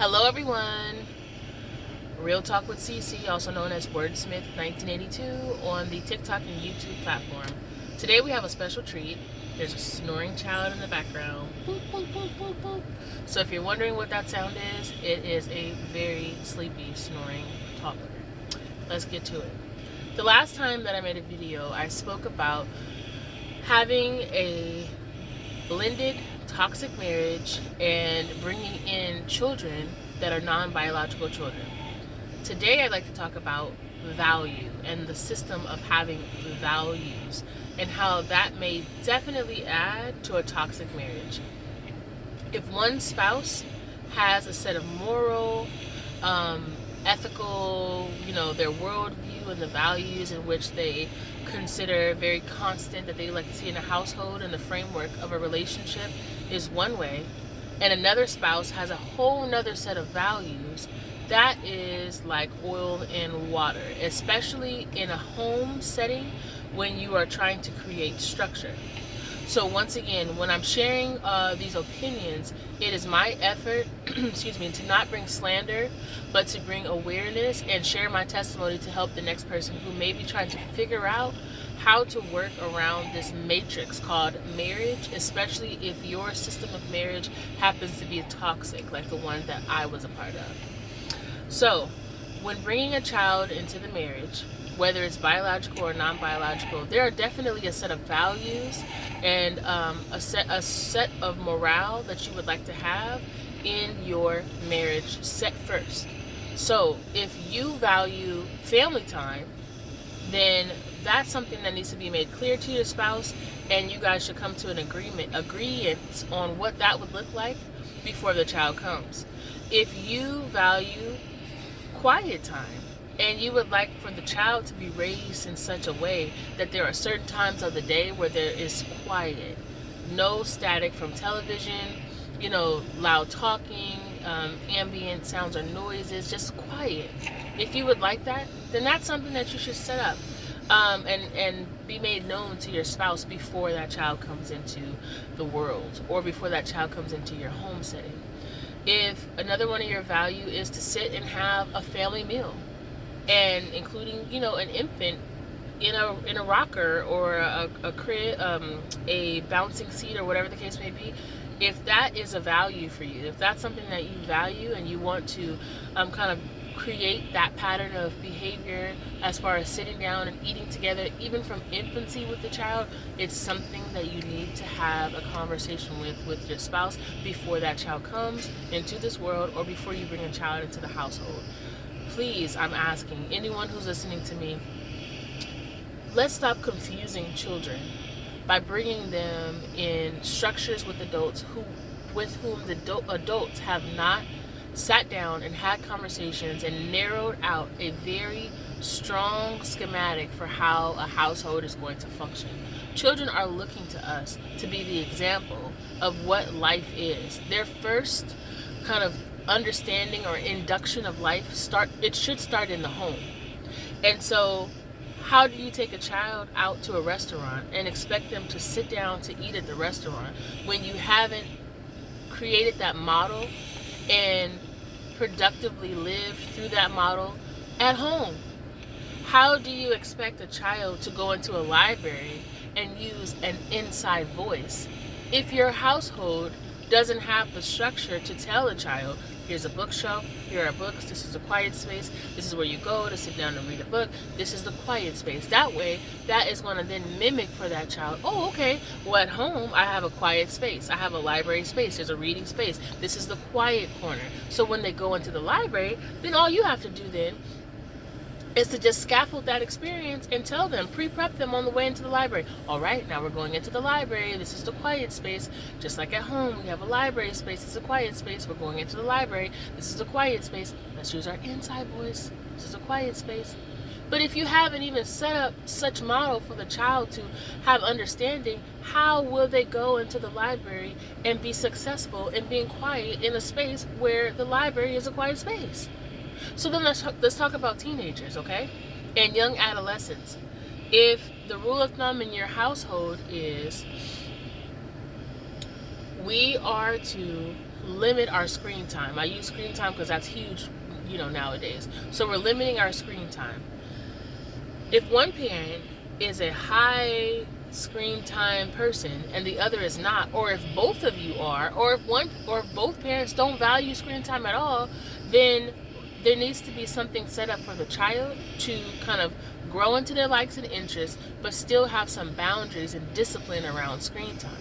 Hello everyone, Real Talk with CC, also known as Wordsmith 1982 on the TikTok and YouTube platform. Today we have a special treat. There's a snoring child in the background. Boop, boop, boop, boop, boop. So if you're wondering what that sound is, it is a very sleepy snoring toddler. Let's get to it. The last time that I made a video, I spoke about having a blended toxic marriage and bringing in children that are non-biological children. Today I'd like to talk about value and the system of having values and how that may definitely add to a toxic marriage. If one spouse has a set of moral, ethical, their worldview and the values in which they consider very constant that they like to see in a household and the framework of a relationship is one way, and another spouse has a whole nother set of values, that is like oil and water, especially in a home setting when you are trying to create structure. So once again, when I'm sharing these opinions, it is my effort, to not bring slander, but to bring awareness and share my testimony to help the next person who may be trying to figure out how to work around this matrix called marriage, especially if your system of marriage happens to be toxic, like the one that I was a part of. So, when bringing a child into the marriage, whether it's biological or non-biological, there are definitely a set of values and a set of morale that you would like to have in your marriage set first. So if you value family time, then that's something that needs to be made clear to your spouse, and you guys should come to an agreement on what that would look like before the child comes. If you value quiet time, and you would like for the child to be raised in such a way that there are certain times of the day where there is quiet, no static from television, loud talking, ambient sounds or noises, just quiet. If you would like that, then that's something that you should set up and be made known to your spouse before that child comes into the world or before that child comes into your home setting. If another one of your value is to sit and have a family meal, and including an infant in a rocker or a crib, a bouncing seat, or whatever the case may be, if that is a value for you, if that's something that you value and you want to kind of create that pattern of behavior as far as sitting down and eating together, even from infancy with the child, it's something that you need to have a conversation with your spouse before that child comes into this world or before you bring a child into the household. Please, I'm asking anyone who's listening to me, let's stop confusing children by bringing them in structures with adults with whom the adults have not sat down and had conversations and narrowed out a very strong schematic for how a household is going to function. Children are looking to us to be the example of what life is. Their first kind of understanding or induction of life should start in the home. And so how do you take a child out to a restaurant and expect them to sit down to eat at the restaurant when you haven't created that model and productively lived through that model at home? How do you expect a child to go into a library and use an inside voice if your household doesn't have the structure to tell a child, here's a bookshelf, here are books, this is a quiet space, this is where you go to sit down and read a book, this is the quiet space. That way, that is going to then mimic for that child, oh, okay, well at home I have a quiet space, I have a library space, there's a reading space, this is the quiet corner. So when they go into the library, then all you have to do then is to just scaffold that experience and tell them, pre-prep them on the way into the library. All right, now we're going into the library. This is the quiet space. Just like at home, we have a library space. It's a quiet space. We're going into the library. This is the quiet space. Let's use our inside voice. This is a quiet space. But if you haven't even set up such model for the child to have understanding, how will they go into the library and be successful in being quiet in a space where the library is a quiet space? So then let's talk about teenagers, okay? And young adolescents. If the rule of thumb in your household is we are to limit our screen time. I use screen time because that's huge, nowadays. So we're limiting our screen time. If one parent is a high screen time person and the other is not, or if both of you are, or if both parents don't value screen time at all, then there needs to be something set up for the child to kind of grow into their likes and interests, but still have some boundaries and discipline around screen time.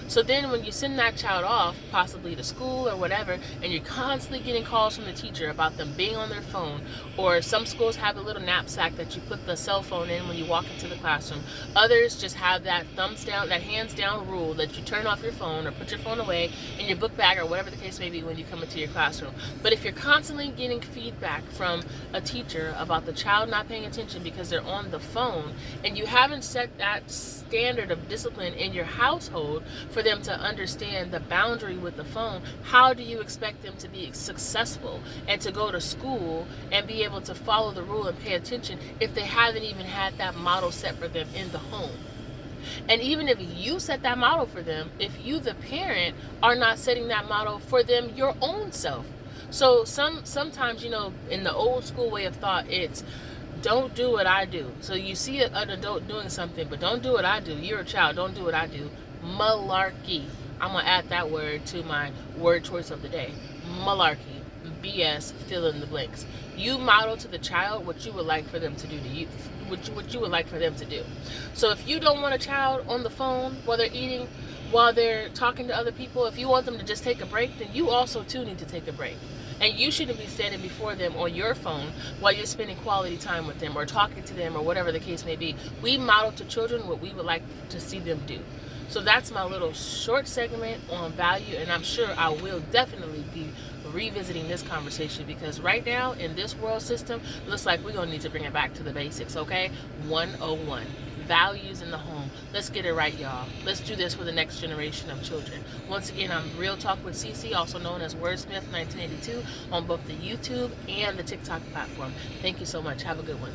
So then when you send that child off, possibly to school or whatever, and you're constantly getting calls from the teacher about them being on their phone, or some schools have a little knapsack that you put the cell phone in when you walk into the classroom. Others just have that thumbs down, that hands down rule that you turn off your phone or put your phone away in your book bag or whatever the case may be when you come into your classroom. But if you're constantly getting feedback from a teacher about the child not paying attention because they're on the phone, and you haven't set that standard of discipline in your household for them to understand the boundary with the phone, how do you expect them to be successful and to go to school and be able to follow the rule and pay attention if they haven't even had that model set for them in the home? And even if you set that model for them, if you, the parent, are not setting that model for them your own self. So sometimes, in the old school way of thought, it's don't do what I do. So you see an adult doing something, but don't do what I do. You're a child, don't do what I do. Malarkey. I'm going to add that word to my word choice of the day. Malarkey. BS, fill in the blanks. You model to the child what you would like for them to do to you, what you would like for them to do. So if you don't want a child on the phone while they're eating, while they're talking to other people, if you want them to just take a break, then you also too need to take a break. And you shouldn't be standing before them on your phone while you're spending quality time with them or talking to them or whatever the case may be. We model to children what we would like to see them do. So that's my little short segment on value, and I'm sure I will definitely be revisiting this conversation because right now in this world system, it looks like we're going to need to bring it back to the basics, okay? 101. Values in the home. Let's get it right, y'all. Let's do this for the next generation of children. Once again, I'm Real Talk with CC, also known as Wordsmith 1982, on both the YouTube and the TikTok platform. Thank you so much. Have a good one.